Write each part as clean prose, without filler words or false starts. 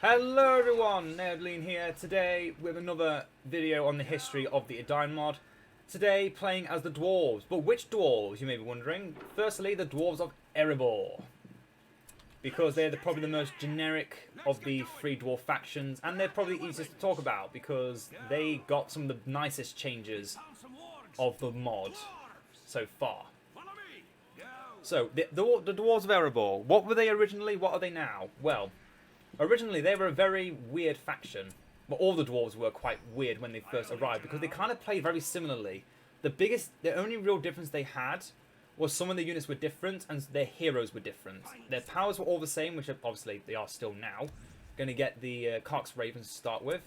Hello everyone, Edain here, today with another video on the history of the Edain mod. Today playing as the Dwarves, but which Dwarves, you may be wondering? Firstly, the Dwarves of Erebor. Because they're probably the most generic of the three dwarf factions, and they're probably easiest to talk about because they got some of the nicest changes of the mod so far. So, the Dwarves of Erebor, what were they originally, what are they now? Well, originally, they were a very weird faction. Well, all the dwarves were quite weird when they first arrived because they kind of played very similarly. The only real difference they had was some of the units were different and their heroes were different. Their powers were all the same, which obviously they are still now. Going to get the Cox Ravens to start with.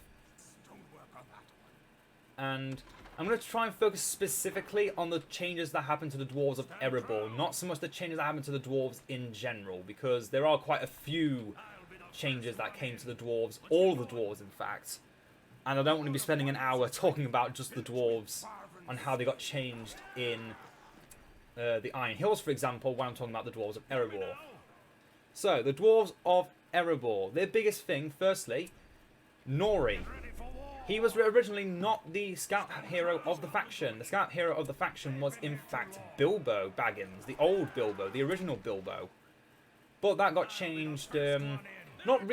And I'm going to try and focus specifically on the changes that happened to the Dwarves of Erebor, not so much the changes that happened to the dwarves in general, because there are quite a few changes that came to the dwarves, all the dwarves in fact, and I don't want to be spending an hour talking about just the dwarves on how they got changed in the Iron Hills, for example, when I'm talking about the Dwarves of Erebor. So, the Dwarves of Erebor, their biggest thing, firstly, Nori. He was originally not the scout hero of the faction. The scout hero of the faction was in fact Bilbo Baggins, the old Bilbo, the original Bilbo. But that got changed not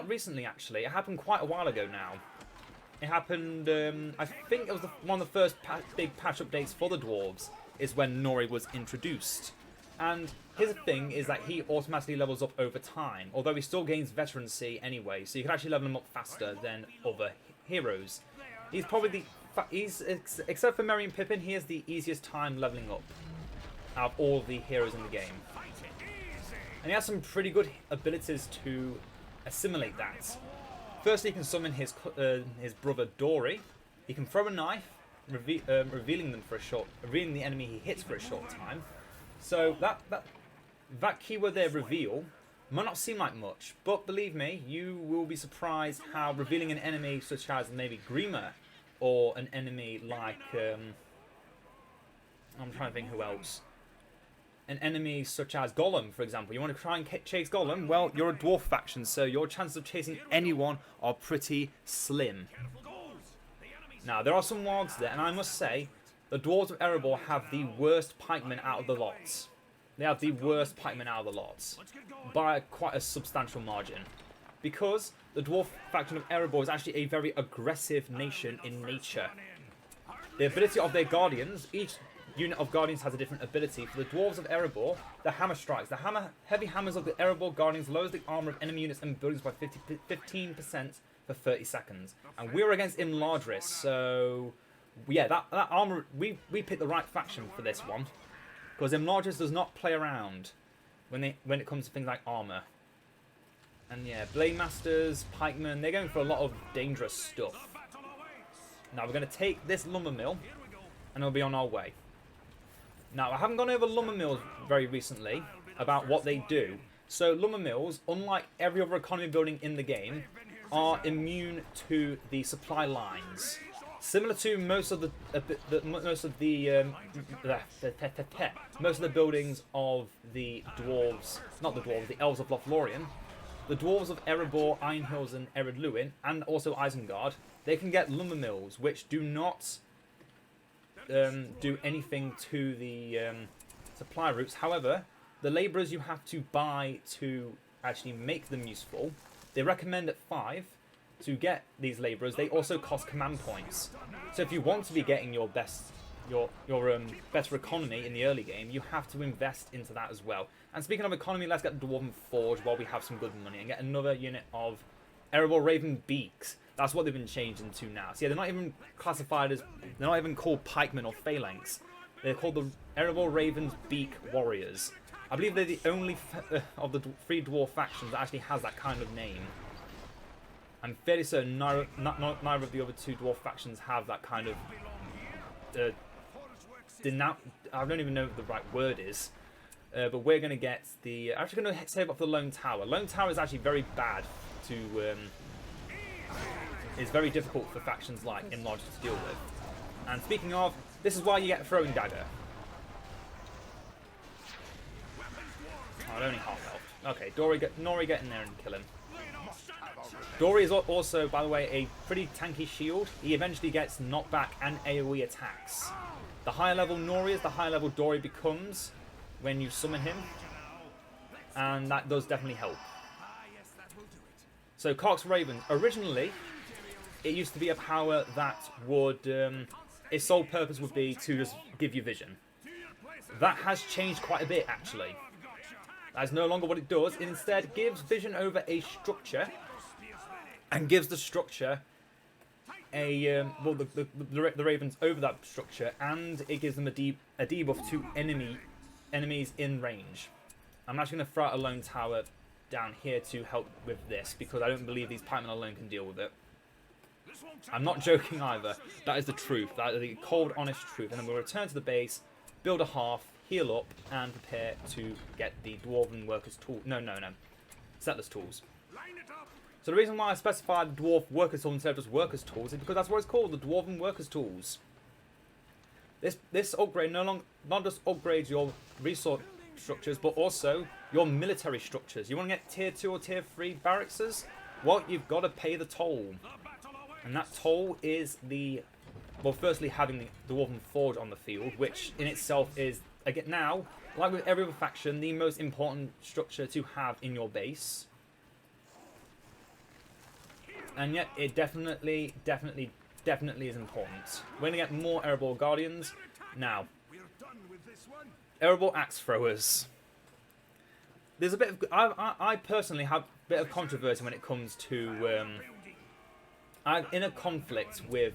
recently, actually. It happened quite a while ago now. It happened, I think it was one of the first big patch updates for the Dwarves, is when Nori was introduced. And his thing is that he automatically levels up over time, although he still gains veterancy anyway, so you can actually level him up faster than other heroes. He's probably except for Merry and Pippin, he has the easiest time leveling up out of all the heroes in the game. And he has some pretty good abilities to assimilate that. Firstly, he can summon his brother Dory. He can throw a knife, revealing the enemy he hits for a short time. So that keyword there, reveal, might not seem like much, but believe me, you will be surprised how revealing an enemy such as maybe Grima, or an enemy like I'm trying to think who else. An enemy such as Gollum, for example. You want to try and chase Gollum? Well, you're a dwarf faction, so your chances of chasing anyone are pretty slim. Now, there are some wargs there, and I must say, the Dwarves of Erebor have the worst pikemen out of the lots. They have the worst pikemen out of the lots, by quite a substantial margin. Because the dwarf faction of Erebor is actually a very aggressive nation in nature. The ability of their guardians, each unit of Guardians has a different ability. For the Dwarves of Erebor, the Hammer Strikes. The heavy hammers of the Erebor Guardians lowers the armor of enemy units and buildings by 15% for 30 seconds. And we're against Imladris, so yeah, that armor, we picked the right faction for this one. Because Imladris does not play around when it comes to things like armor. And yeah, Blade Masters, Pikemen, they're going for a lot of dangerous stuff. Now we're going to take this lumber mill, and we'll be on our way. Now, I haven't gone over lumber mills very recently about what they do. So, lumber mills, unlike every other economy building in the game, are immune to the supply lines. Similar to most of the buildings of the dwarves, not the dwarves, the elves of Lothlorien, the dwarves of Erebor, Iron Hills, and Ered Luin, and also Isengard, they can get lumber mills, which do not do anything to the supply routes. However, the labourers you have to buy to actually make them useful, they recommend at 5 to get these labourers. They also cost command points. So if you want to be getting your better economy in the early game, you have to invest into that as well. And speaking of economy, let's get the Dwarven Forge while we have some good money and get another unit of Erebor Raven Beaks. That's what they've been changed into now. So yeah, they're not even classified as, they're not even called pikemen or phalanx. They're called the Erebor Raven's Beak Warriors. I believe they're the only of the 3 dwarf factions that actually has that kind of name. I'm fairly certain neither of the other 2 dwarf factions have that kind of I don't even know what the right word is. But we're going to get the, actually going to save up for the Lone Tower. Lone Tower is actually very bad to is very difficult for factions like Imladris to deal with. And speaking of, this is why you get a throwing dagger. Oh, only half health. Okay, Nori get in there and kill him. Dory is also, by the way, a pretty tanky shield. He eventually gets knockback and AoE attacks. The higher level Nori is, the higher level Dory becomes when you summon him. And that does definitely help. So Cox Ravens, originally, it used to be a power that would, its sole purpose would be to just give you vision. That has changed quite a bit, actually. That is no longer what it does. It instead gives vision over a structure, and gives the structure a, well, the Ravens over that structure, and it gives them a debuff to enemies in range. I'm actually going to throw out a lone tower down here to help with this, because I don't believe these pikemen alone can deal with it. I'm not joking either. That is the truth. That is the cold, honest truth. And then we'll return to the base, build a half, heal up, and prepare to get the Dwarven Workers tool. No. Settlers tools. So the reason why I specified the Dwarf Workers tools instead of just Workers tools is because that's what it's called, the Dwarven Workers tools. This upgrade not just upgrades your resource structures, but also your military structures. You want to get tier 2 or tier 3 barracks? Well, you've got to pay the toll. And that toll is the, well, firstly having the Dwarven Forge on the field, which in itself is, again, now, like with every other faction, the most important structure to have in your base. And yet, it definitely is important. We're going to get more Erebor Guardians. Now, Erebor Axe Throwers. There's a bit of, I personally have a bit of controversy when it comes to, I'm in a conflict with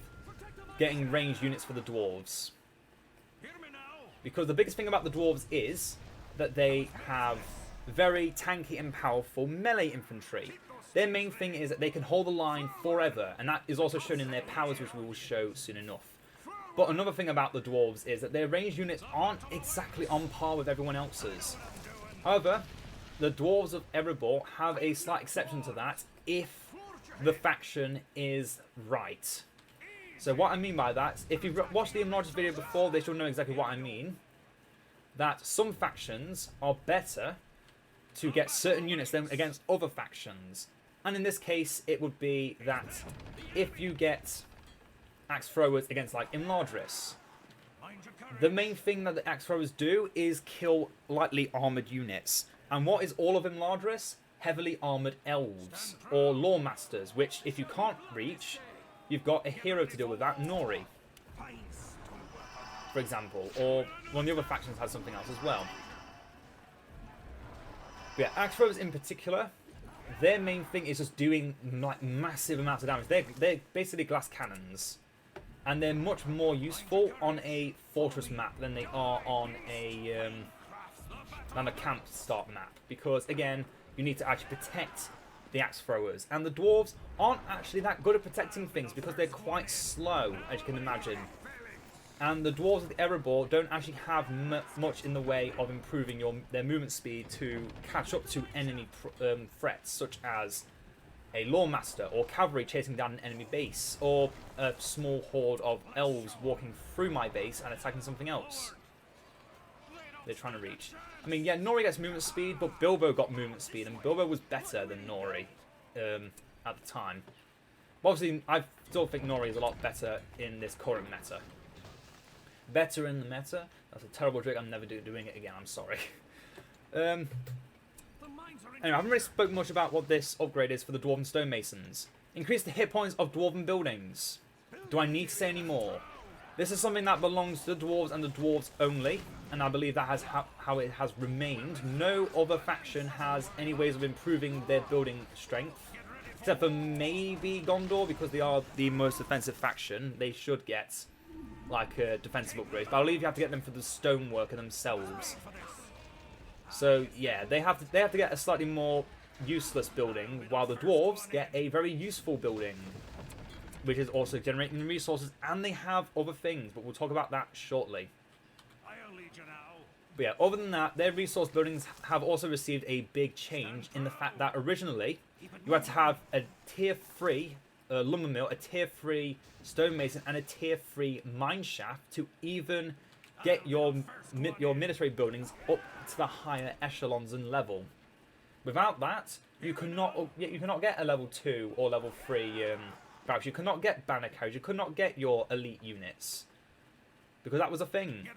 getting ranged units for the Dwarves. Because the biggest thing about the Dwarves is that they have very tanky and powerful melee infantry. Their main thing is that they can hold the line forever, and that is also shown in their powers, which we will show soon enough. But another thing about the Dwarves is that their ranged units aren't exactly on par with everyone else's. However, the Dwarves of Erebor have a slight exception to that if the faction is right. So what I mean by that, if you've watched the Enlarged video before, they should know exactly what I mean. That some factions are better to get certain units than against other factions. And in this case, it would be that if you get Axe Throwers against, like, Imladris, the main thing that the Axe Throwers do is kill lightly armoured units. And what is all of Imladris? Heavily armoured elves, or Lawmasters, which, if you can't reach, you've got a hero to deal with that, Nori, for example. Or one of the other factions has something else as well. But yeah, Axe Throwers in particular, their main thing is just doing like massive amounts of damage. They're basically glass cannons, and they're much more useful on a fortress map than they are on a camp start map, because again, you need to actually protect the Axe Throwers, and the Dwarves aren't actually that good at protecting things because they're quite slow, as you can imagine. And the Dwarves of Erebor don't actually have much in the way of improving their movement speed to catch up to enemy threats, such as a Lawmaster or Cavalry chasing down an enemy base, or a small horde of elves walking through my base and attacking something else they're trying to reach. I mean, yeah, Nori gets movement speed, but Bilbo got movement speed, and Bilbo was better than Nori at the time. But obviously, I still think Nori is a lot better in this current meta. Better in the meta? That's a terrible trick. I'm never doing it again. I'm sorry. Anyway, I haven't really spoken much about what this upgrade is for the Dwarven Stonemasons. Increase the hit points of Dwarven buildings. Do I need to say any more? This is something that belongs to the Dwarves and the Dwarves only, and I believe that has how it has remained. No other faction has any ways of improving their building strength, except for maybe Gondor, because they are the most defensive faction. They should get like defensive upgrades, but I believe you have to get them for the stoneworker themselves. So yeah, they have to get a slightly more useless building, while the Dwarves get a very useful building, which is also generating resources, and they have other things, but we'll talk about that shortly. But yeah, other than that, their resource buildings have also received a big change in the fact that originally you had to have a tier 3 lumber mill, a tier 3 stonemason, and a tier 3 mine shaft to even get your military buildings up to the higher echelons and level. Without that, you cannot get a level 2 or level 3 barracks. You cannot get banner carriers. You could not get your elite units. Because that was a thing.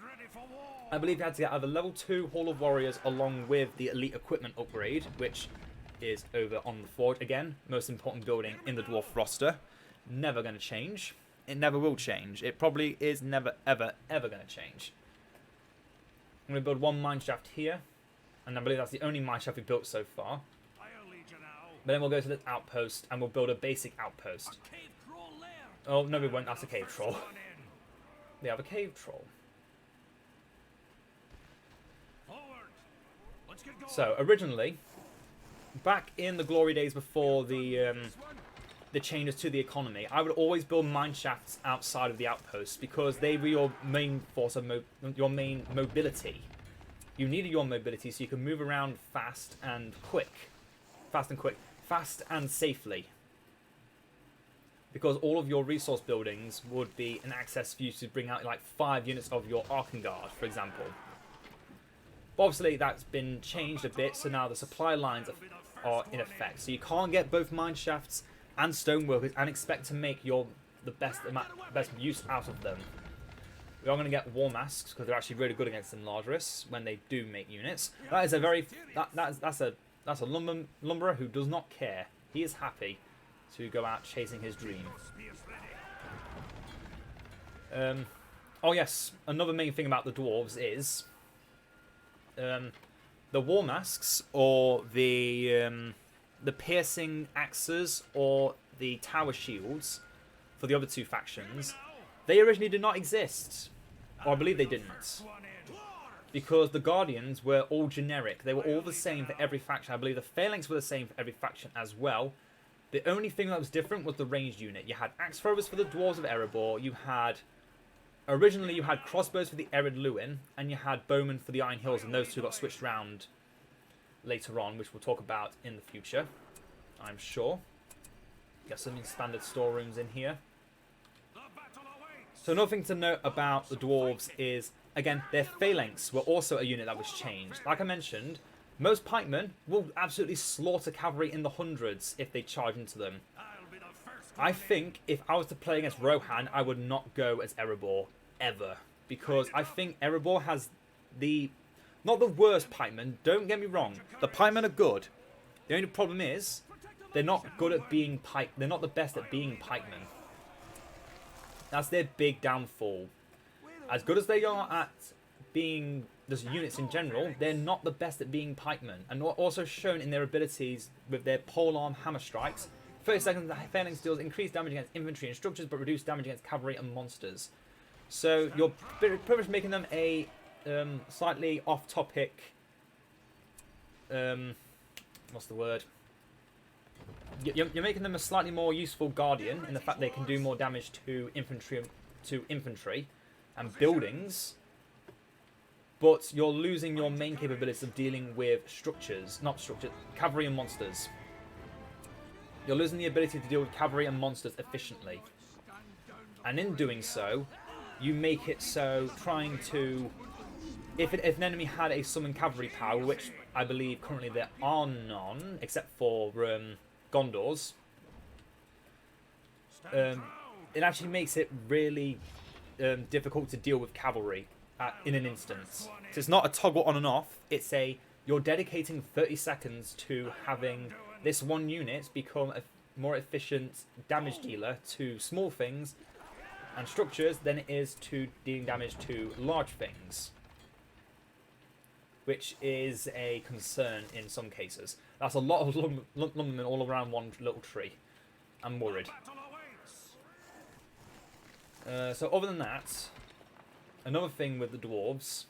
I believe you had to get either level 2 Hall of Warriors along with the elite equipment upgrade, which is over on the Forge. Again, most important building in the Dwarf roster. Never going to change. It never will change. It probably is never, ever, ever going to change. I'm going to build one mine shaft here. And I believe that's the only mine shaft we've built so far. But then we'll go to the outpost and we'll build a basic outpost. Oh, no we won't. That's a cave troll. We have a cave troll. So, originally, back in the glory days before the changes to the economy, I would always build mine shafts outside of the outposts because they were your main force of your main mobility. You needed your mobility so you could move around fast and quick. Fast and safely. Because all of your resource buildings would be an access for you to bring out like 5 units of your Arkham Guard, for example. But obviously that's been changed a bit, so now the supply lines are in effect. So you can't get both mine shafts and stoneworkers and expect to make the best use out of them. We are going to get war masks because they're actually really good against Enlargerous when they do make units. That is a very that's a lumberer who does not care. He is happy to go out chasing his dream. Oh yes, another main thing about the dwarves is the war masks or the piercing axes or the tower shields for the other two factions. They originally did not exist, or I believe they didn't, because the Guardians were all generic. They were all the same for every faction. I believe the Phalanx were the same for every faction as well. The only thing that was different was the ranged unit. You had axe throwers for the Dwarves of Erebor. Originally you had crossbows for the Ered Luin, and you had bowmen for the Iron Hills, and those two got switched around later on, which we'll talk about in the future, I'm sure. Got some standard storerooms in here. So another thing to note about the Dwarves is, again, their Phalanx were also a unit that was changed. Like I mentioned, most pikemen will absolutely slaughter cavalry in the hundreds if they charge into them. I think if I was to play against Rohan, I would not go as Erebor, ever. Because I think Erebor has not the worst pikemen, don't get me wrong. The pikemen are good. The only problem is, they're not good at being they're not the best at being pikemen. That's their big downfall. As good as they are at being just units in general, they're not the best at being pikemen. And also shown in their abilities with their polearm hammer strikes. 30 seconds, the Phalanx deals increased damage against infantry and structures, but reduced damage against cavalry and monsters. So you're pretty much making them a slightly off-topic. What's the word? You're making them a slightly more useful guardian in the fact they can do more damage to infantry and buildings, but you're losing your main capabilities of dealing with cavalry and monsters. You're losing the ability to deal with cavalry and monsters efficiently, and in doing so, you make it so if an enemy had a summon cavalry power, which I believe currently there are none except for Gondors, it actually makes it really difficult to deal with cavalry in an instance. So it's not a toggle on and off, it's you're dedicating 30 seconds to having this one unit become a more efficient damage dealer to small things and structures than it is to dealing damage to large things, which is a concern in some cases. That's a lot of lumbermen all around one little tree. I'm worried. So other than that, another thing with the dwarves,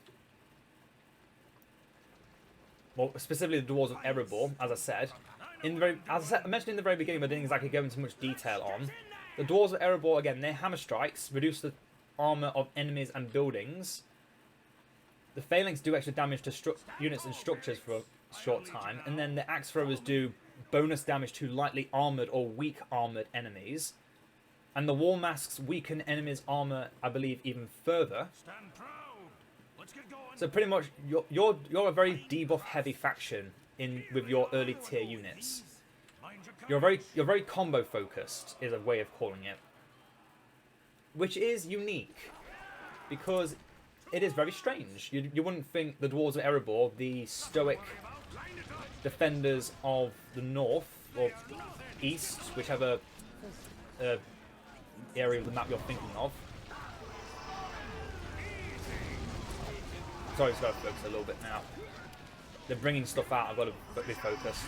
well, specifically the Dwarves of Erebor, as I said, I mentioned in the very beginning, but I didn't exactly go into much detail on. The Dwarves of Erebor, again, their hammer strikes reduce the armor of enemies and buildings. The Phalanx do extra damage to units and structures for a short time, and then the axe throwers do bonus damage to lightly armored or weak armored enemies. And the war masks weaken enemies' armor, I believe, even further. So pretty much, you're a very debuff heavy faction in with your early tier units. You're very combo focused, is a way of calling it, which is unique because it is very strange. You wouldn't think the Dwarves of Erebor, the stoic defenders of the north or east, whichever area of the map you're thinking of. Sorry, just got to focus a little bit now. They're bringing stuff out. I've got to be focused.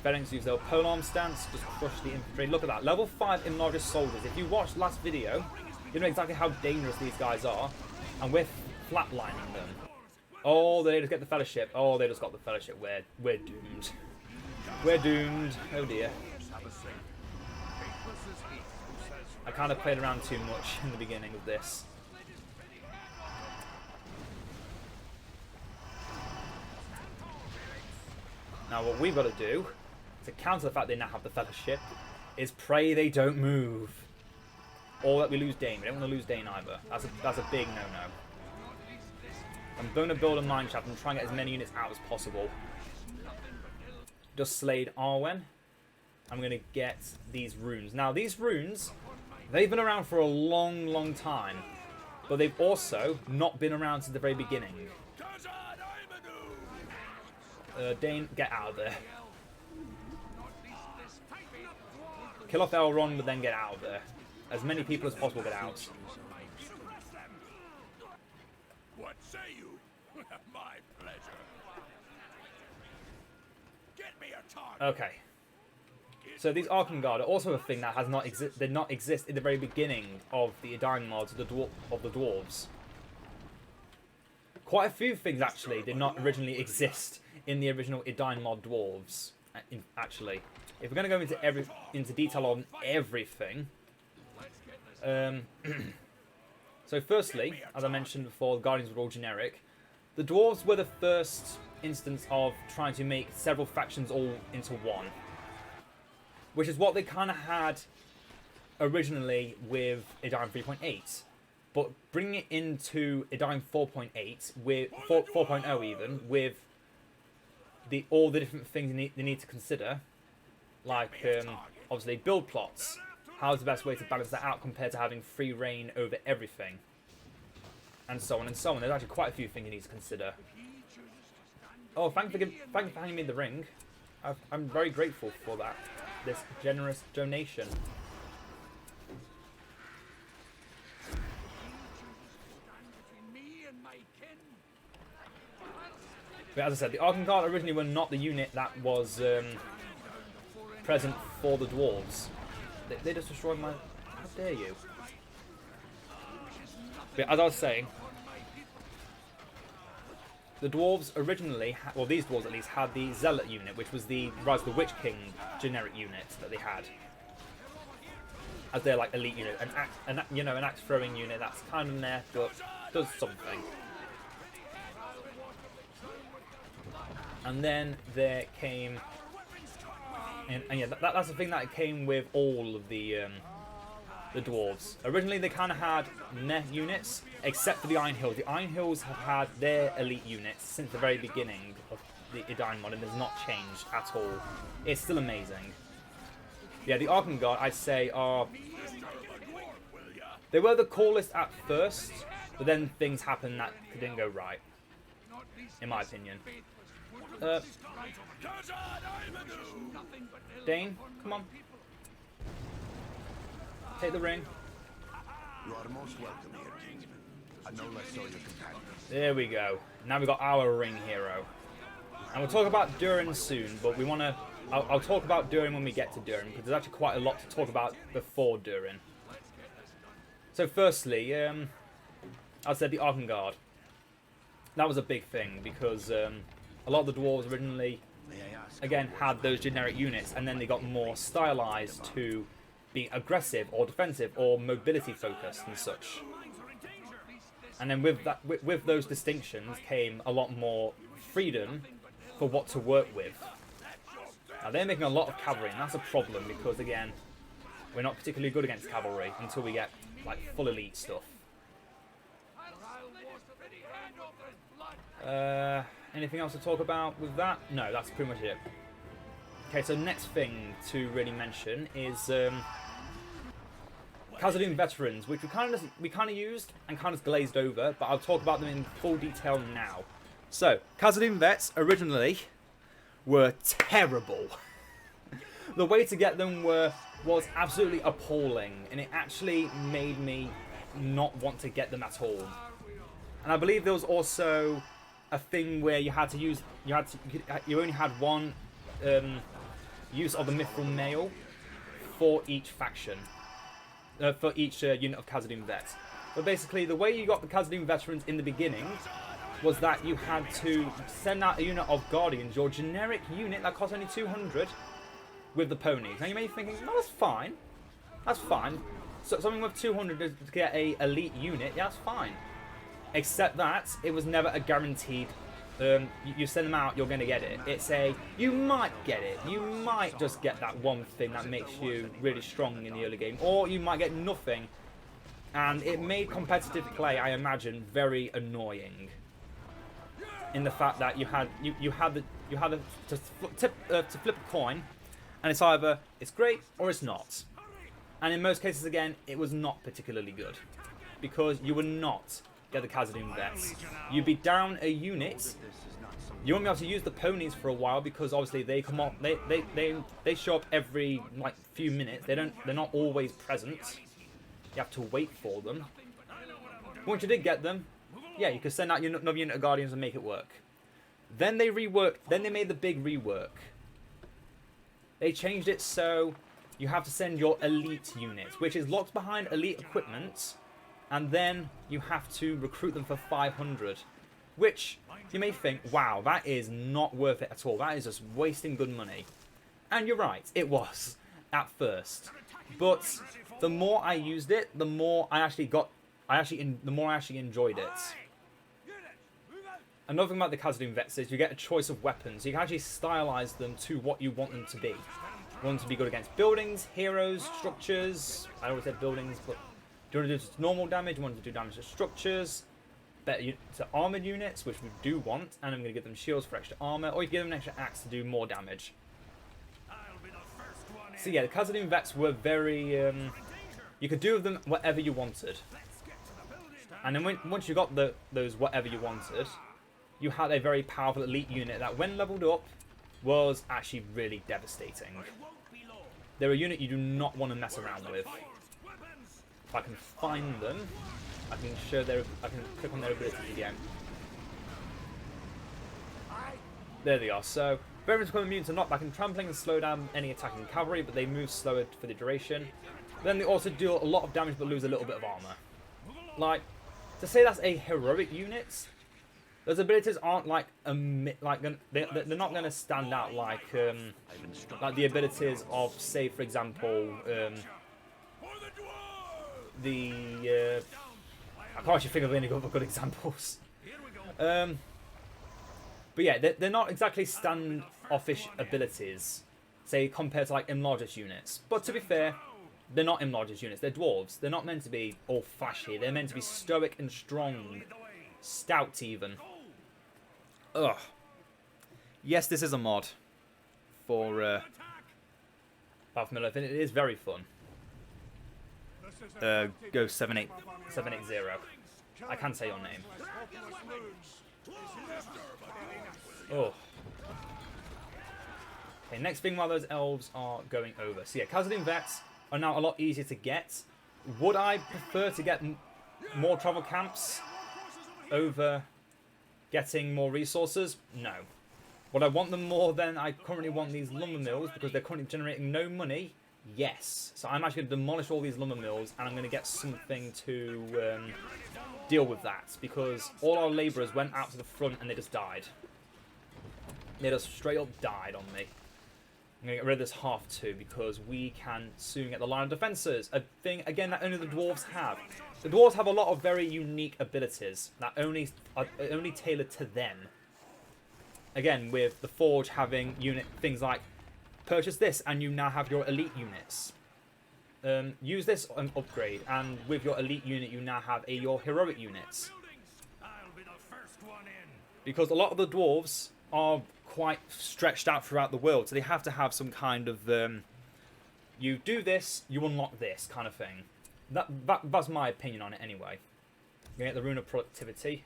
Barracks use their polearm stance, just crush the infantry. Look at that, level 5 enlarged soldiers. If you watched last video, you know exactly how dangerous these guys are, and we're flatlining them. Oh, they just get the fellowship. Oh, they just got the fellowship. We're doomed. We're doomed. Oh dear. I kind of played around too much in the beginning of this. Now what we've got to do, to counter the fact they now have the fellowship, is pray they don't move. Or that we lose Edain. We don't want to lose Edain either. That's a big no-no. I'm going to build a mine shaft and try and get as many units out as possible. Just slayed Arwen. I'm going to get these runes. Now these runes, they've been around for a long, long time. But they've also not been around since the very beginning. Edain, get out of there. Kill off Elrond, but then get out of there. As many people as possible get out. What say you? My pleasure. Get me a target. Okay. So these Arkham Guard are also a thing that has not did not exist in the very beginning of the Edain mods of the dwarves. Quite a few things actually did not originally exist in the original Edain mod dwarves. Actually, if we're going to go into detail on everything. So firstly, as I mentioned before, the Guardians were all generic. The Dwarves were the first instance of trying to make several factions all into one. Which is what they kind of had originally with Edain 3.8. But bringing it into Edain 4.8, with 4.0 even, with all the different things they need to consider. Like, obviously, build plots. How's the best way to balance that out compared to having free reign over everything? And so on and so on. There's actually quite a few things you need to consider. Oh, thank you for handing me the ring. I'm very grateful for that. This generous donation. But as I said, the Arkham Guard originally were not the unit that was present for the Dwarves. They just destroyed my... How dare you? But as I was saying, the Dwarves originally, well these Dwarves at least, had the Zealot unit, which was the Rise of the Witch King generic unit that they had. As their like elite unit, an axe throwing unit that's kind of meh, but does something. And then there came... And yeah, that's the thing that came with all of the dwarves. Originally, they kind of had meh units, except for the Iron Hills. The Iron Hills have had their elite units since the very beginning of the Edain mod, and has not changed at all. It's still amazing. Yeah, the Arkham Guard, I'd say, are... They were the coolest at first, but then things happened that didn't go right, in my opinion. Edain, come on. Take the ring. You are most welcome here, Kingsman. I know less so your companions. There we go. Now we've got our ring hero. And we'll talk about Durin soon, but we want to... I'll talk about Durin when we get to Durin, because there's actually quite a lot to talk about before Durin. So firstly, I said the Arkham Guard. That was a big thing, because a lot of the dwarves originally, again, had those generic units, and then they got more stylized to be aggressive or defensive or mobility focused and such. And then with that, with those distinctions came a lot more freedom for what to work with. Now they're making a lot of cavalry, and that's a problem because again, we're not particularly good against cavalry until we get like full elite stuff. Anything else to talk about with that? No, that's pretty much it. Okay, so next thing to really mention is Khazad-dûm veterans, which we kind of used and kind of glazed over, but I'll talk about them in full detail now. So, Khazad-dûm vets originally were terrible. The way to get them was absolutely appalling, and it actually made me not want to get them at all. And I believe there was also a thing where you had to use, you only had one use of the Mithral mail for each faction, for each unit of Khazad-dûm vets. But basically, the way you got the Khazad-dûm veterans in the beginning was that you had to send out a unit of Guardians, your generic unit that cost only 200, with the ponies. Now you may be thinking, no, that's fine. That's fine. So something with 200 to get a elite unit, yeah, that's fine. Except that it was never a guaranteed. You send them out, you're going to get it. It's a, you might get it. You might just get that one thing that makes you really strong in the early game, or you might get nothing. And it made competitive play, I imagine, very annoying. In the fact that you had to flip a coin, and it's either it's great or it's not. And in most cases, again, it was not particularly good because you would not get the Khazad-dûm vets. You'd be down a unit. You won't be able to use the ponies for a while because obviously they come up. They show up every like few minutes. They're not always present. You have to wait for them. Once you did get them, yeah, you could send out another unit of Guardians and make it work. Then they reworked. Then they made the big rework. They changed it so you have to send your elite unit, which is locked behind elite equipment, and then you have to recruit them for 500, which you may think, wow, that is not worth it at all. That is just wasting good money. And you're right, it was at first. But the more I used it, the more I actually enjoyed it. Another thing about the Khazad-dûm vets is you get a choice of weapons. You can actually stylize them to what you want them to be. You want them to be good against buildings, heroes, structures. I always said buildings, but do you want to do just normal damage? You want to do damage to structures, better to armored units, which we do want, and I'm going to give them shields for extra armor, or you give them an extra axe to do more damage. So yeah, the Khazad-dûm vets were very. You could do with them whatever you wanted, and then once you got those whatever you wanted, you had a very powerful elite unit that, when leveled up, was actually really devastating. They're a unit you do not want to mess around with. If I can find them, I can click on their abilities again. There they are. So, veterans become immune to knockback and trampling and slow down any attacking cavalry, but they move slower for the duration. Then they also do a lot of damage but lose a little bit of armor. Like, to say that's a heroic unit, those abilities aren't like they're not going to stand out like the abilities of, say, for example, I can't actually think of any other good examples. But yeah, they're not exactly stand-offish abilities, say, compared to like enlarged units. But to be fair, they're not enlarged units. They're dwarves. They're not meant to be all flashy. They're meant to be stoic and strong, stout even. Ugh. Yes, this is a mod for Battle for Middle-earth, and it is very fun. Go 780. I can say your name. Oh. Okay, next thing while those elves are going over. So yeah, Khazad-dûm vets are now a lot easier to get. Would I prefer to get more travel camps over getting more resources? No. Would I want them more than I currently want these lumber mills because they're currently generating no money? Yes. So I'm actually going to demolish all these lumber mills and I'm going to get something to deal with that, because all our labourers went out to the front and they just died. They just straight up died on me. I'm going to get rid of this half too because we can soon get the line of defences. A thing, again, that only the dwarves have. The dwarves have a lot of very unique abilities that are only tailored to them. Again, with the Forge having things like purchase this and you now have your elite units. Use this and upgrade, and with your elite unit you now have your heroic units. because a lot of the dwarves are quite stretched out throughout the world, so they have to have some kind of you do this, you unlock this kind of thing. That's my opinion on it anyway. We're going to get the Rune of Productivity.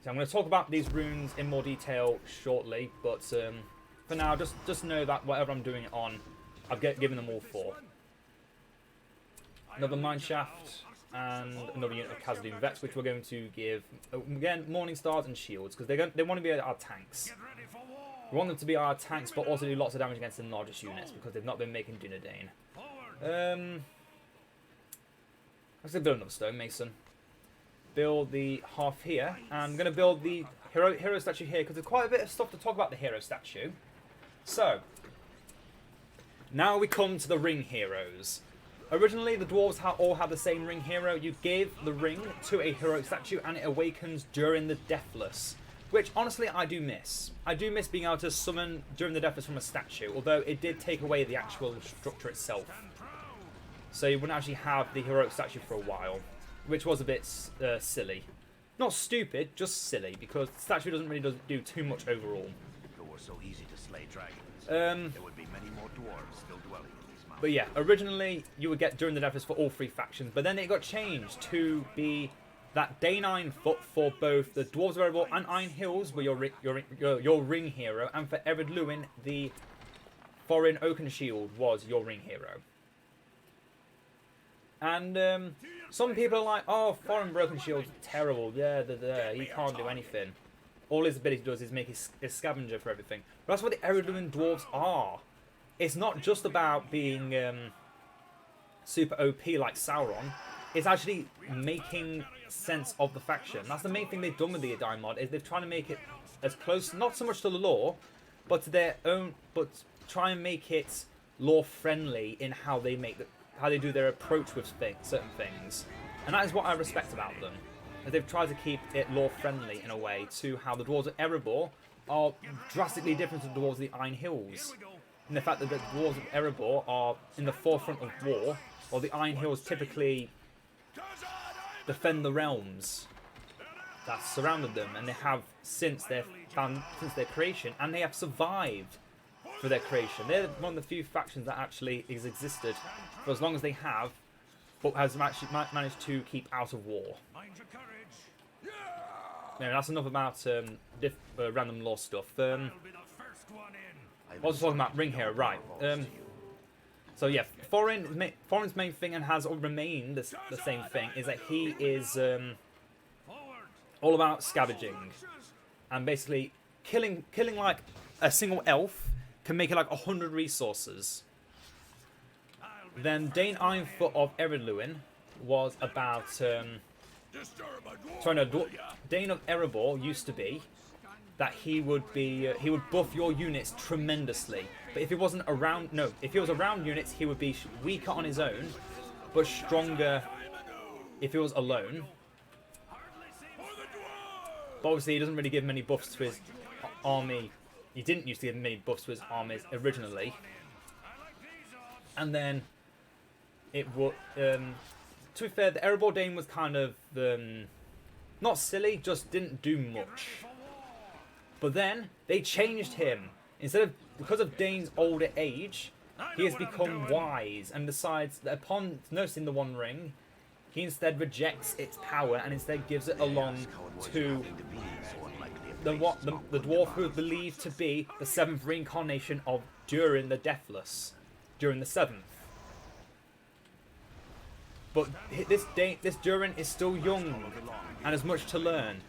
So I'm going to talk about these runes in more detail shortly, but for now, just know that whatever I'm doing it on, I've given them all 4. Another Mineshaft, and another unit of Khazad Vets, which we're going to give, again, Morning Stars and Shields, because they want to be our tanks. We want them to be our tanks, but also do lots of damage against the largest units, because they've not been making Edain. Let's build another stonemason. Build the half here, and I'm going to build the hero statue here, because there's quite a bit of stuff to talk about the hero statue. So, now we come to the ring heroes. Originally, the dwarves all had the same ring hero. You gave the ring to a heroic statue, and it awakens during the Deathless, which honestly I do miss. I do miss being able to summon during the Deathless from a statue, although it did take away the actual structure itself. So you wouldn't actually have the heroic statue for a while, which was a bit silly. Not stupid, just silly, because the statue doesn't really do too much overall. If it were so easy to slay dragons, there would be many more dwarves still dwelling in these mountains. But yeah, originally you would get during the Deathless for all 3 factions, but then it got changed to be that day 9 foot for both the Dwarves of Erebor and Iron Hills were your ring hero, and for Ered Luin, the Foreign Oaken Shield was your ring hero. And some people are like, oh, Foreign Broken Shield's terrible, yeah, he can't do anything. All his ability does is make his scavenger for everything. But that's what the Ered Luin dwarves are. It's not just about being super OP like Sauron. It's actually making sense of the faction. That's the main thing they've done with the Edain mod, is they're trying to make it as close, not so much to the lore, but to their own, but try and make it lore friendly in how they do their approach with certain things. And that is what I respect about them. That they've tried to keep it lore friendly in a way to how the Dwarves of Erebor are drastically different to the Dwarves of the Iron Hills. In the fact that the Dwarves of Erebor are in the forefront of war, while the Iron Hills typically defend the realms that surrounded them, and they have since their creation, and they have survived for their creation. They're one of the few factions that actually has existed for as long as they have, but has actually managed to keep out of war. Yeah, that's enough about random lore stuff. I was talking about ring hero, right? So yeah, Foreign's main thing, and has remained the same thing, is that he is all about scavenging, and basically killing like a single elf can make it like 100 resources. Then Dane Ironfoot of Ered Luin was about Dane of Erebor used to be that he would buff your units tremendously. But if he wasn't around, if he was around units, he would be weaker on his own, but stronger if he was alone. But obviously, he doesn't really give many buffs to his army. He didn't used to give many buffs to his armies originally. And then it would, to be fair, the Erebor Dane was kind of not silly, just didn't do much. But then they changed him. Because of Dane's older age, he has become wise and decides that upon noticing the One Ring, he instead rejects its power and instead gives it along to the dwarf who is believed to be the 7th reincarnation of Durin the Deathless, Durin the 7th. But this Durin is still young and has much to learn.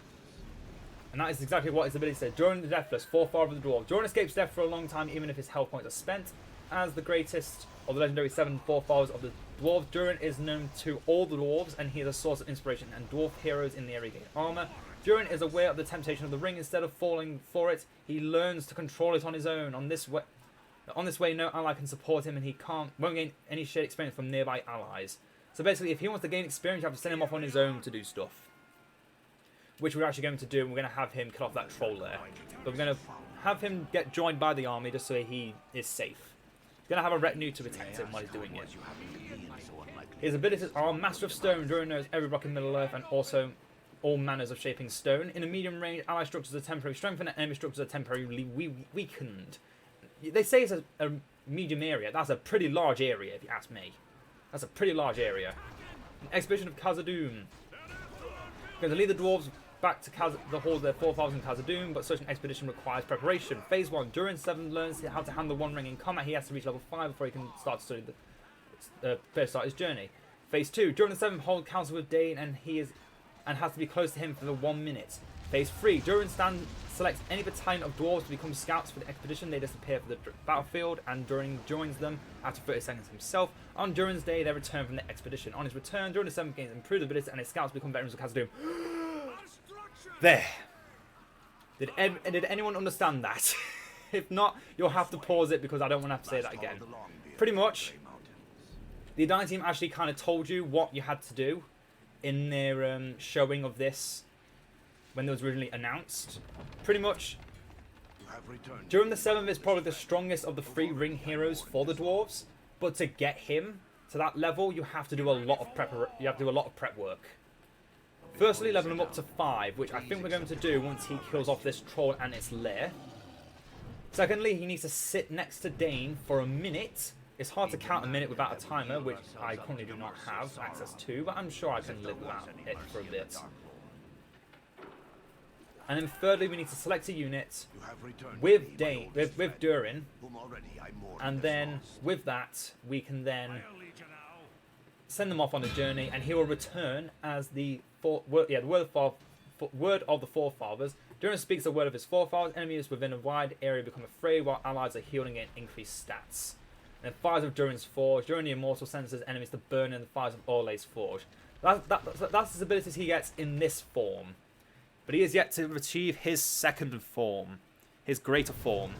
And that is exactly what his ability said. Durin the Deathless, forefather of the dwarf. Durin escapes death for a long time, even if his health points are spent. As the greatest of the legendary 7 forefathers of the dwarves, Durin is known to all the dwarves, and he is a source of inspiration and dwarf heroes in the irrigate armor. Durin is aware of the temptation of the ring. Instead of falling for it, he learns to control it on his own. On this way, no ally can support him, and he won't gain any shared experience from nearby allies. So basically, if he wants to gain experience, you have to send him off on his own to do stuff. Which we're actually going to do, and we're going to have him kill off that troll there. But we're going to have him get joined by the army just so he is safe. He's going to have a retinue to protect him while he's doing it. His abilities are Master of Stone. Durin knows every rock in Middle-earth, and also all manners of shaping stone. In a medium range, ally structures are temporarily strengthened and enemy structures are temporarily weakened. They say it's a medium area. That's a pretty large area, if you ask me. That's a pretty large area. An expedition of Khazad-dûm. Going to lead the dwarves back to the halls of their forefathers in Khazad-dûm, but such an expedition requires preparation. Phase 1. Durin 7 learns how to handle one ring in combat. He has to reach level 5 before he can start to study start his journey. Phase 2. Durin 7 holds council with Edain and has to be close to him for the 1 minute. Phase 3. Durin selects any battalion of dwarves to become scouts for the expedition. They disappear from the battlefield, and Durin joins them after 30 seconds himself. On Durin's day, they return from the expedition. On his return, Durin 7 gains improved ability, and his scouts become veterans of Khazad-dûm. There. Did anyone understand that? If not, you'll have to pause it because I don't want to have to say that again. Pretty much, the Edain team actually kind of told you what you had to do in their showing of this when it was originally announced. Pretty much, Durin the 7th is probably the strongest of the 3 ring heroes for the dwarves, but to get him to that level, you have to do a lot of prep work. Firstly, level him up to 5, which I think we're going to do once he kills off this troll and its lair. Secondly, he needs to sit next to Edain for a minute. It's hard to count a minute without a timer, which I currently do not have access to, but I'm sure I can live without it for a bit. And then thirdly, we need to select a unit with Durin, and then with that, we can then send them off on a journey, and he will return as the word of the forefathers. Durin speaks the word of his forefathers. Enemies within a wide area become afraid, while allies are healing and increased stats. And then fires of Durin's forge. Durin the Immortal sentences enemies to burn in the fires of Orlay's forge. That's his abilities he gets in this form. But he is yet to achieve his second form, his greater form.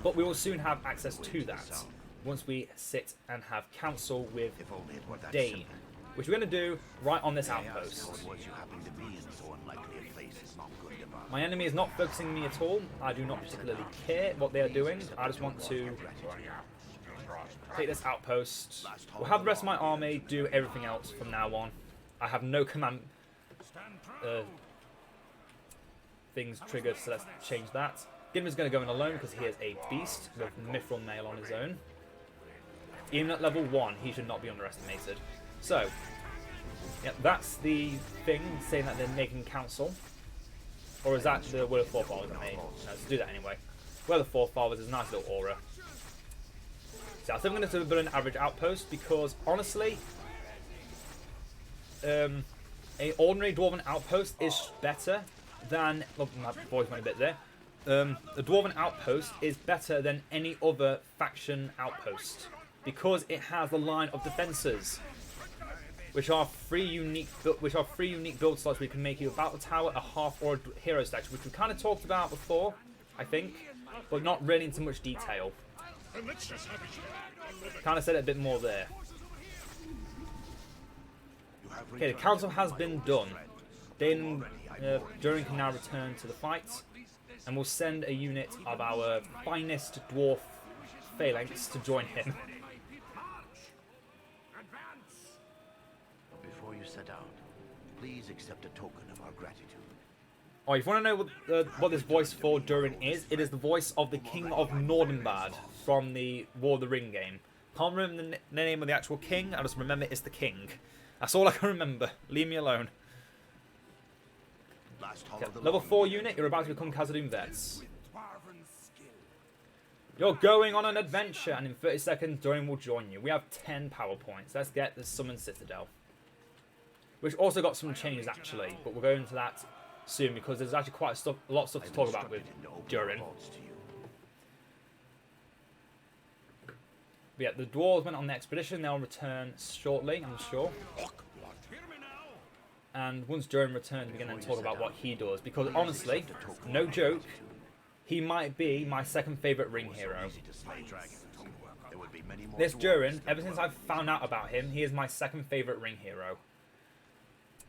But we will soon have access to that once we sit and have council with Edain, which we're going to do right on this outpost. My enemy is not focusing me at all. I do not particularly care what they are doing. I just want to take this outpost. We'll have the rest of my army do everything else from now on. I have no command things triggered, so let's change that. Gimmer's going to go in alone because he is a beast with Mithral mail on his own. Even at level 1, he should not be underestimated. So, yeah, that's the thing, saying that they're making council. Or is that the Word of Forefathers I made? No, let's do that anyway. Word of Forefathers is a nice little aura. So I think I'm going to build an average outpost because, honestly, an ordinary Dwarven outpost is better than... Oh, my voice went a bit there. A Dwarven outpost is better than any other faction outpost because it has the line of defences, which are three unique build slots. We can make you a battle tower, a half, or a hero statue, which we kind of talked about before, I think, but not really into much detail. Kind of said it a bit more there. Okay, the council has been done. Then Durin can now return to the fight, and we'll send a unit of our finest dwarf phalanx to join him. Before you set out, please accept a token of our gratitude. Oh, if you want to know what this voice for Durin is, it is the voice of the King of Nordenbad from the War of the Ring game. Can't remember the name of the actual king, I just remember it's the king. That's all I can remember. Leave me alone. Okay, level 4 unit, you're about to become Khazad-dûm vets. You're going on an adventure, and in 30 seconds, Durin will join you. We have 10 power points. Let's get the Summoned Citadel. Which also got some changes, actually, but we'll go into that soon, because there's actually quite a lot of stuff to talk about with Durin. But yeah, the dwarves went on the expedition. They'll return shortly, I'm sure. And once Durin returns, we can then talk about what he does. Because honestly, no joke, he might be my second favourite ring hero. This Durin, ever since I've found out about him, he is my second favourite ring hero.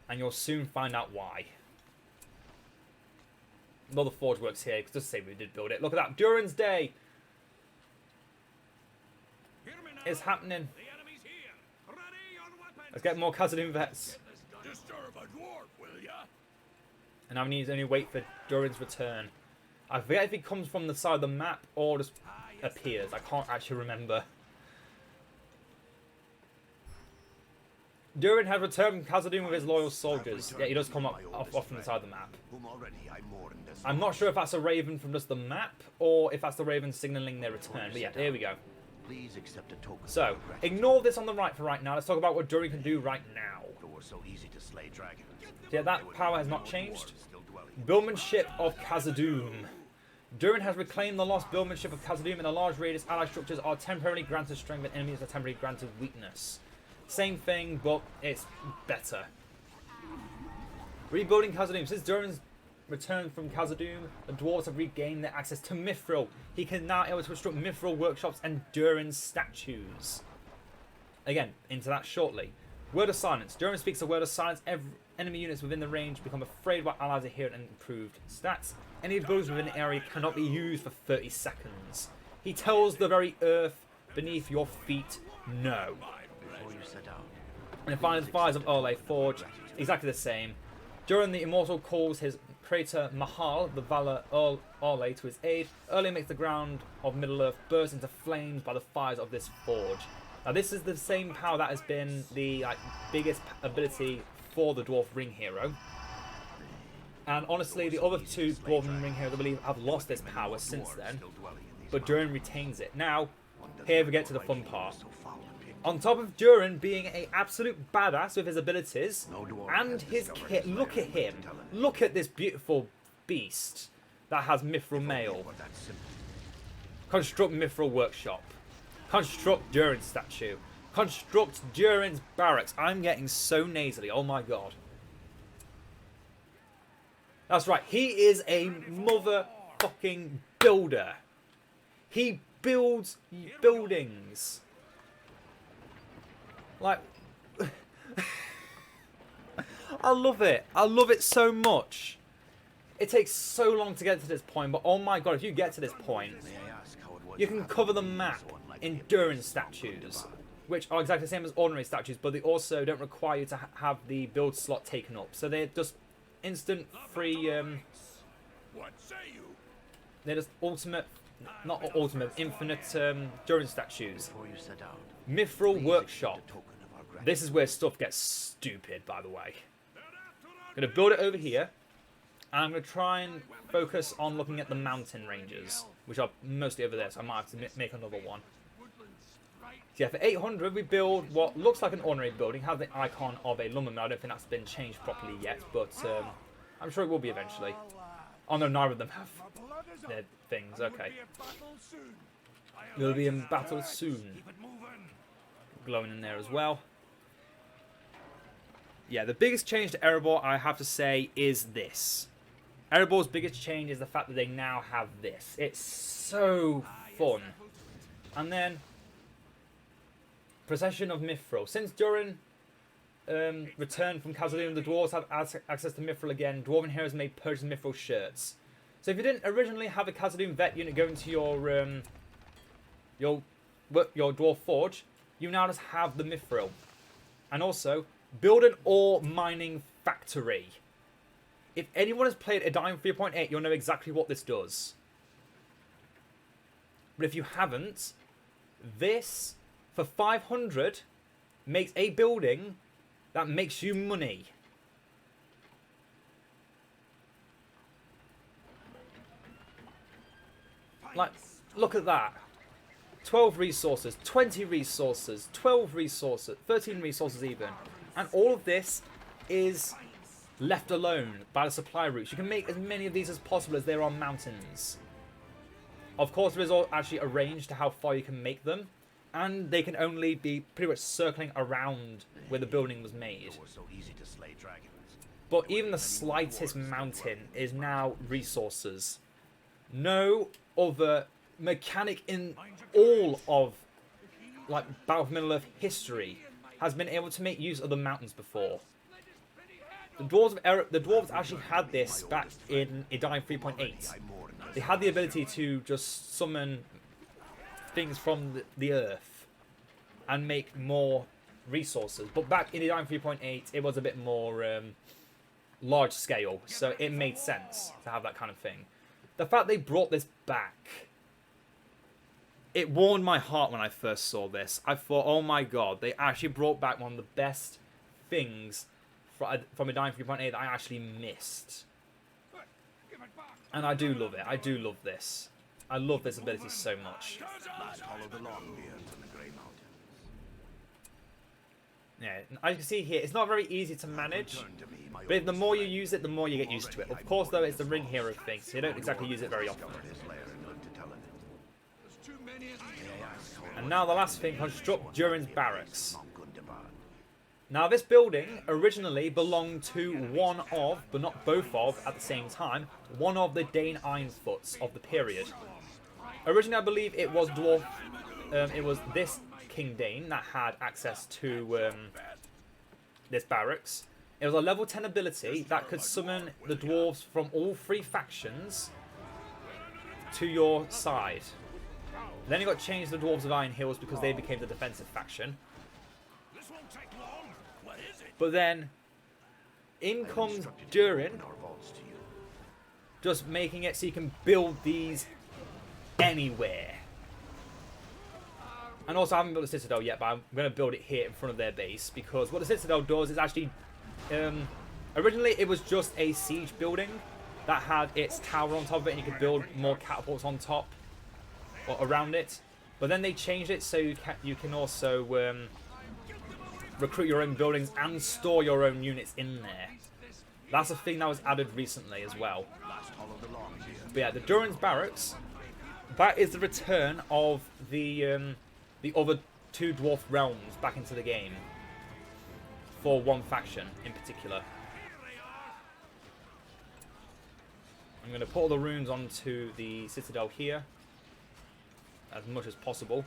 And you'll soon find out why. Well, the forge works here, because just say we did build it. Look at that, Durin's Day! It's happening. Let's get more Khazad-dûm vets. Disturb a dwarf, will ya? And now we need to only wait for Durin's return. I forget if he comes from the side of the map or just appears. I can't actually remember. Durin has returned from Khazad-dûm with his loyal soldiers. Yeah, he does come up off from the side of the map. I'm not sure if that's a raven from just the map or if that's the raven signaling their return. But yeah, here we go. So, ignore this on the right for right now. Let's talk about what Durin can do right now. Yeah, that power has not changed. Billmanship of Khazad-dûm. Durin has reclaimed the lost billmanship of Khazad-dûm. In a large radius, allied structures are temporarily granted strength and enemies are temporarily granted weakness. Same thing, but it's better. Rebuilding Khazad-dûm. Since Durin's return from Khazad-dûm, the dwarves have regained their access to Mithral. He can now able to construct Mithral workshops and Durin statues. Again, into that shortly. Word of silence. Durin speaks a word of silence. Every enemy units within the range become afraid while allies are here and improved stats. Any buildings within the area cannot be used for 30 seconds. He tells the very earth beneath your feet, no. And it finds fires of Orlais Forge, exactly the same. Durin the Immortal calls his creator Mahal, the Valor Orlais, to his aid. Earlier makes the ground of Middle-earth burst into flames by the fires of this forge. Now this is the same power that has been the biggest ability for the Dwarf Ring Hero. And honestly, the other two Dwarven Ring Heroes, I believe, have lost this power since then. But Durin retains it. Now, here we get to the fun part. On top of Durin being an absolute badass with his abilities and his kit, look at him. Look at this beautiful beast that has Mithral Mail. Construct Mithral Workshop. Construct Durin's statue. Construct Durin's barracks. I'm getting so nasally. Oh my god. That's right. He is a motherfucking builder. He builds buildings. Like, I love it. I love it so much. It takes so long to get to this point, but oh my god, if you get to this point, you can cover the map in Durin statues, which are exactly the same as ordinary statues, but they also don't require you to have the build slot taken up. So they're just instant free, they're just ultimate, not ultimate, infinite Durin statues. Mithral Workshop. This is where stuff gets stupid, by the way. I'm going to build it over here. And I'm going to try and focus on looking at the mountain ranges, which are mostly over there, so I might have to make another one. So yeah, for 800, we build what looks like an ordinary building. Has the icon of a lumberman. I don't think that's been changed properly yet, but I'm sure it will be eventually. Oh no, neither of them have their things. Okay. We'll be in battle soon. Glowing in there as well. Yeah, the biggest change to Erebor, I have to say, is this. Erebor's biggest change is the fact that they now have this. It's so fun. And then, Procession of Mithral. Since Durin returned from Khazad-dûm, the dwarves have access to Mithral again. Dwarven heroes may purchase Mithral shirts. So if you didn't originally have a Khazad-dûm vet unit going to your dwarf forge, you now just have the Mithral. And also, build an ore mining factory. If anyone has played Edain 3.8, you'll know exactly what this does. But if you haven't, this, for 500, makes a building that makes you money. Like, look at that. 12 resources, 20 resources, 12 resources, 13 resources even. And all of this is left alone by the supply routes. You can make as many of these as possible as there are mountains. Of course, there is actually a range to how far you can make them. And they can only be pretty much circling around where the building was made. But even the slightest mountain is now resources. No other mechanic in all of Battle for Middle-earth history has been able to make use of the mountains before. The dwarves actually had this back in Edain 3.8. They had the ability to just summon things from the earth and make more resources. But back in Edain 3.8, it was a bit more large scale, so it made sense to have that kind of thing. The fact they brought this back, it warmed my heart when I first saw this. I thought, oh my god, they actually brought back one of the best things from Edain 3.8 that I actually missed. And I do love it. I do love this. I love this ability so much. Follow the Longbeards and the Grey Mountains. Yeah, as you can see here, it's not very easy to manage, Turn to me, my but the old more you friend. use it, the more you get used to it. Of course, though, it's the ring hero thing, so you don't exactly use it very often. Discovered his lair and lived to tell of it. And now the last thing, construct Durin's Barracks. Monk Gundabar. Now this building originally belonged to one of, but not both of at the same time, one of the Dane Ironfoots of the period. Originally I believe it was it was this King Dane that had access to this barracks. It was a level 10 ability that could summon the dwarves from all three factions to your side. Then it got changed to the Dwarves of Iron Hills because they became the defensive faction. But then, in comes Durin, Our vaults to you. just making it so you can build these anywhere. And also, I haven't built a Citadel yet, but I'm going to build it here in front of their base, because what the Citadel does is actually... originally, it was just a siege building that had its tower on top of it, and you could build more catapults on top, or around it. But then they changed it so you can also... recruit your own buildings and store your own units in there. That's a thing that was added recently as well. Last hollow the Longbeard. But yeah, the Durin's Barracks, that is the return of the other two dwarf realms back into the game. For one faction in particular. I'm going to put all the runes onto the Citadel here. As much as possible.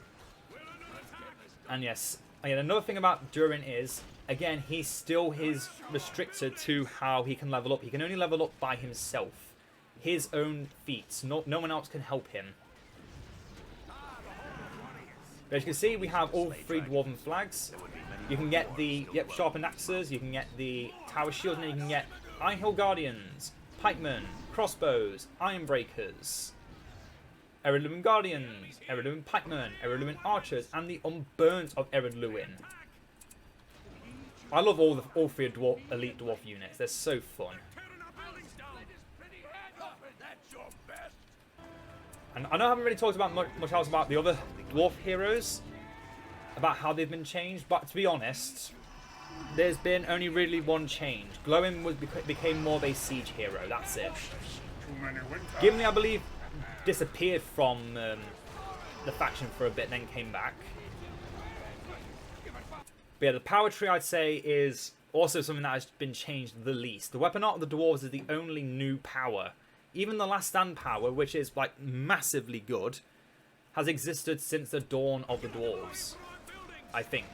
And yes... Again, another thing about Durin is, again, he's still restricted to how he can level up. He can only level up by himself. His own feats. No one else can help him. But as you can see, we have all three Dwarven flags. You can get the sharpened axes, you can get the tower shields, and then you can get Iron Hill Guardians, pikemen, crossbows, iron breakers. Ered Luin Guardians, Ered Luin Pikemen, Ered Luin Archers, and the Unburnt of Ered Luin. I love all three elite dwarf units. They're so fun. And I know I haven't really talked about much else about the other dwarf heroes, about how they've been changed, but to be honest, there's been only really one change. Glowing became more of a siege hero. That's it. Gimli, I believe, disappeared from the faction for a bit and then came back. But yeah, the power tree, I'd say, is also something that has been changed the least. The weapon art of the dwarves is the only new power. Even the last stand power, which is like massively good, has existed since the dawn of the dwarves, I think.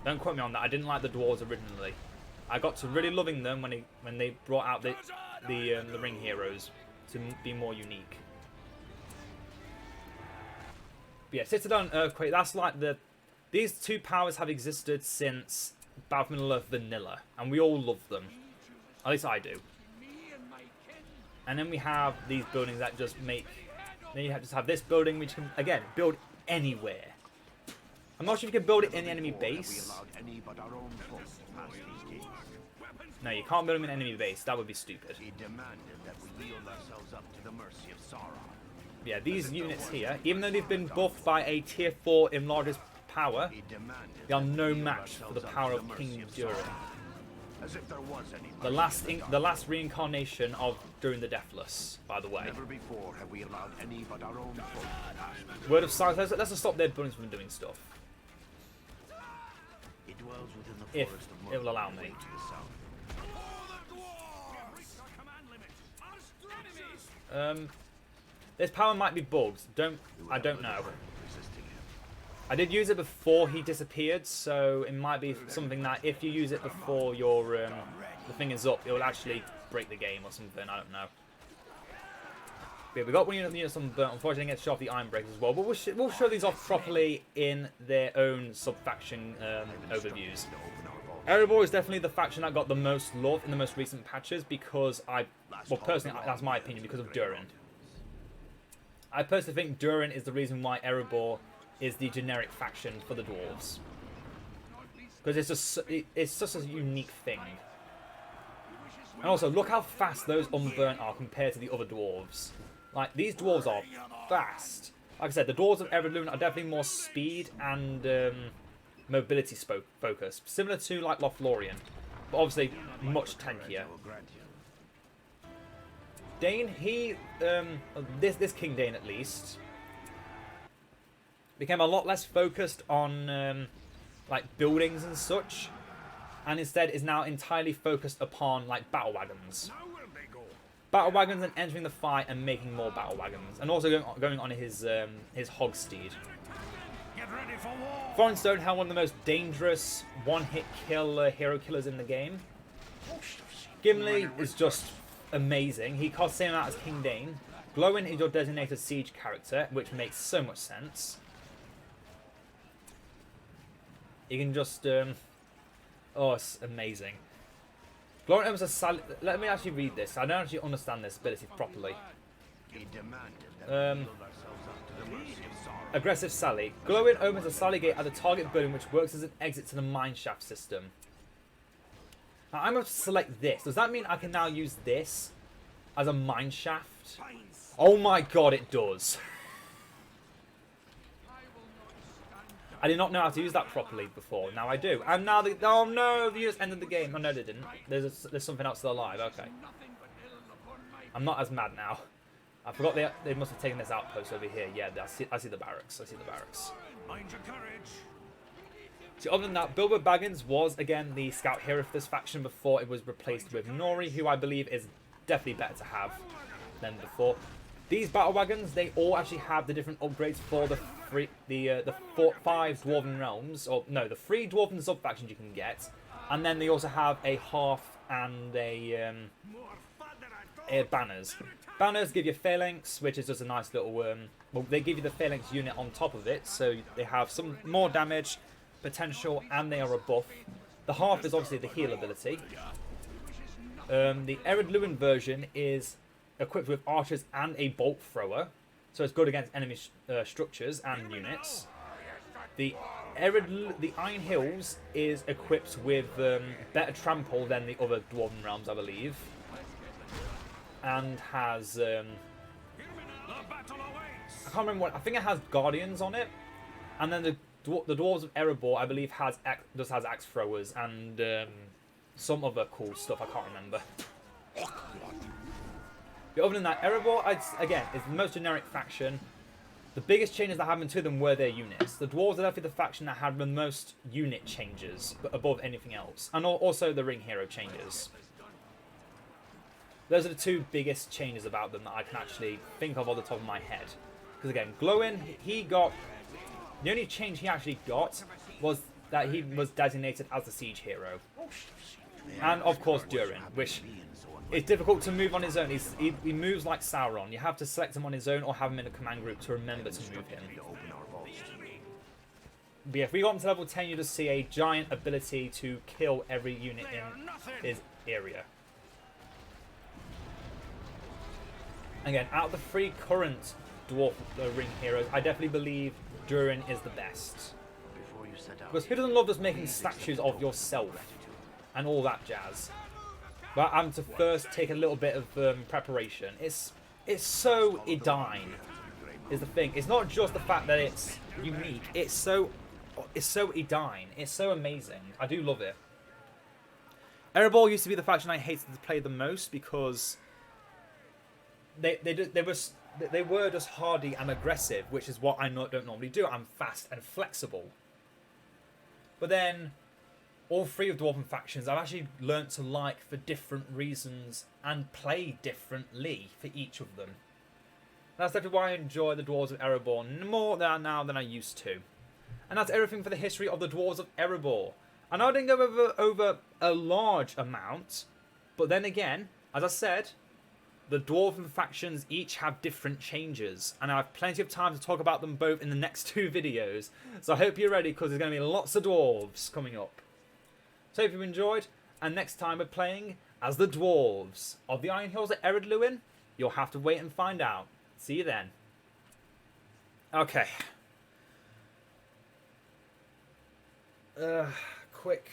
Don't quote me on that. I didn't like the dwarves originally. I got to really loving them when they brought out the ring heroes to be more unique. But yeah, Citadel and Earthquake, that's like these two powers have existed since Battle for Middle-earth Vanilla, and we all love them. At least I do. And then we have these buildings that just make... Then you just have this building which can, again, build anywhere. I'm not sure if you can build it in the enemy base. No, you can't build them in enemy base. That would be stupid. He demanded that we yield ourselves up to the mercy of Sauron. Yeah, these units here, even though they've been buffed by a tier 4 enlarged power, He demanded they are that we no yield match for the ourselves up power to of mercy King of Durin. Sauron. As if there was any The last reincarnation of Durin the Deathless, by the way. Never before have we allowed any but our own folk to pass. Word of silence. Let's just stop their buildings from doing stuff. He dwells within the If forest of it will allow me. to the south. This power might be bugged. I don't know. Resisting him. I did use it before he disappeared, so it might be something that if you use it before your the thing is up, it will actually break the game or something. I don't know. But yeah, we got one unit on burnt. Unfortunately, it gets off the iron breakers as well. But we'll show these off properly in their own sub-faction overviews. To open our vaults Erebor is definitely the faction that got the most love in the most recent patches because well, personally, that's my opinion, because of Durin. I personally think Durin is the reason why Erebor is the generic faction for the dwarves. Because it's just a unique thing. And also, look how fast those Unburnt are compared to the other dwarves. Like, these dwarves are fast. Like I said, the dwarves of Erebor are definitely more speed and mobility focused. Similar to, like, Lothlorien. But obviously, much tankier. Edain, he, this King Edain at least, became a lot less focused on, like, buildings and such. And instead is now entirely focused upon, like, battle wagons. Battle wagons and entering the fight and making more battle wagons. And also going on his hog steed. Foreign Stone had one of the most dangerous one-hit kill hero killers in the game. Gimli is just amazing. He costs the same amount as King Edain. Glowin is your designated siege character, which makes so much sense. You can just... oh, it's amazing. Glowin opens a sally... Let me actually read this. I don't actually understand this ability properly. Aggressive Sally. Glowin opens a sally gate at the target building, which works as an exit to the mineshaft system. Now, I'm going to select this. Does that mean I can now use this as a mineshaft? Oh my god, it does. I did not know how to use that properly before. Now I do. And now the... Oh no, they just ended the game. Oh no, they didn't. There's something else still alive. Okay. I'm not as mad now. I forgot they must have taken this outpost over here. Yeah, I see the barracks. I see the barracks. So other than that, Bilbo Baggins was, again, the scout hero for this faction before it was replaced with Nori, who I believe is definitely better to have than before. These battle wagons, they all actually have the different upgrades for the 5 Dwarven realms, or no, the 3 Dwarven sub-factions you can get, and then they also have a half and a banners. Banners give you phalanx, which is just a nice little, well, they give you the phalanx unit on top of it, so they have some more damage, potential, and they are a buff. The half is obviously the heal ability. The Ered Luin version is equipped with archers and a bolt thrower, so it's good against enemy structures and units. The Iron Hills is equipped with better trample than the other Dwarven realms, I believe, and has I can't remember what. I think it has Guardians on it, and then the Dwarves of Erebor, I believe, has axe throwers and some other cool stuff. I can't remember. But other than that, Erebor, again, is the most generic faction. The biggest changes that happened to them were their units. The Dwarves are definitely the faction that had the most unit changes above anything else. And also the Ring Hero changes. Those are the 2 biggest changes about them that I can actually think of off the top of my head. Because again, Glowin, he got... The only change he actually got was that he was designated as the siege hero. And of course Durin, which... It's difficult to move on his own. He moves like Sauron. You have to select him on his own or have him in a command group to remember to move him. But yeah, if we got him to level 10, you just see a giant ability to kill every unit in his area. Again, out of the 3 current Dwarf Ring heroes, I definitely believe Durin is the best. Because who doesn't love just making statues of yourself and all that jazz? But I'm to first take a little bit of preparation. It's so Edain, is the thing. It's not just the fact that it's unique. It's so Edain. It's so amazing. I do love it. Erebor used to be the faction I hated to play the most because they were just hardy and aggressive, which is what I don't normally do. I'm fast and flexible. But then all 3 of Dwarven factions I've actually learnt to like for different reasons and play differently for each of them. That's definitely why I enjoy the Dwarves of Erebor more now than I used to. And that's everything for the history of the Dwarves of Erebor. I know I didn't go over a large amount, but then again, as I said, the Dwarven factions each have different changes, and I have plenty of time to talk about them both in the next 2 videos. So I hope you're ready, because there's going to be lots of Dwarves coming up. So hope you enjoyed, and next time we're playing as the Dwarves of the Iron Hills at Eredluin. You'll have to wait and find out. See you then. Okay. Quick